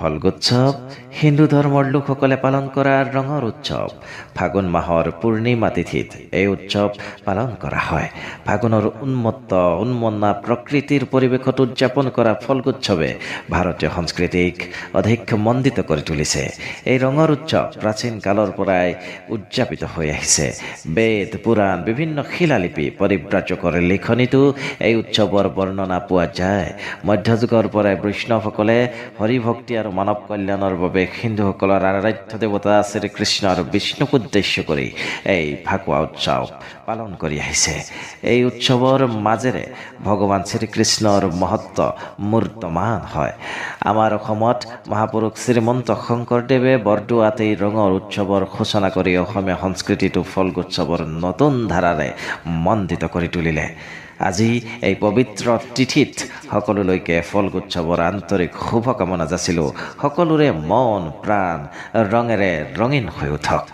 ফল্গোৎসৱ হিন্দু ধৰ্মৰ লোকসকলে পালন কৰা ৰঙৰ উৎসৱ। ফাগুন মাহৰ পূৰ্ণিমা তিথিত এই উৎসৱ পালন কৰা হয়। ফাগুনৰ উন্মন্না প্ৰকৃতিৰ পৰিৱেশত উদযাপন কৰা ফল্গোৎসৱে ভাৰতীয় সংস্কৃতিক অধিক মণ্ডিত কৰি তুলিছে। এই ৰঙৰ উৎসৱ প্ৰাচীন কালৰ পৰাই উদযাপিত হৈ আহিছে। বেদ, পুৰাণ, বিভিন্ন শিলালিপি, পৰিব্ৰাজকৰ লিখনিতো এই উৎসৱৰ বৰ্ণনা পোৱা যায়। মধ্যযুগৰ পৰাই বৈষ্ণৱসকলে হৰিভক্তি আৰু মানৱ কল্যাণৰ বাবে হিন্দুসকলৰ আৰাধ্য দেৱতা শ্ৰীকৃষ্ণ আৰু বিষ্ণুক উদ্দেশ্য কৰি এই ফাকুৱা উৎসৱ পালন কৰি আহিছে। এই উৎসৱৰ মাজেৰে ভগৱান শ্ৰীকৃষ্ণৰ মহত্ব মূৰ্তমান হয়। আমাৰ অসমত মহাপুৰুষ শ্ৰীমন্ত শংকৰদেৱে বৰদোৱাত এই ৰঙৰ উৎসৱৰ সূচনা কৰি অসমীয়া সংস্কৃতিটো ফল্গোৎসৱৰ নতুন ধাৰাৰে মণ্ডিত কৰি তুলিলে। আজি এই পবিত্ৰ তিথিত সকলোলৈকে ফল্গোৎসৱৰ আন্তৰিক শুভকামনা যাচিলোঁ। সকলোৰে মন প্ৰাণ ৰঙেৰে ৰঙীন হৈ উঠক।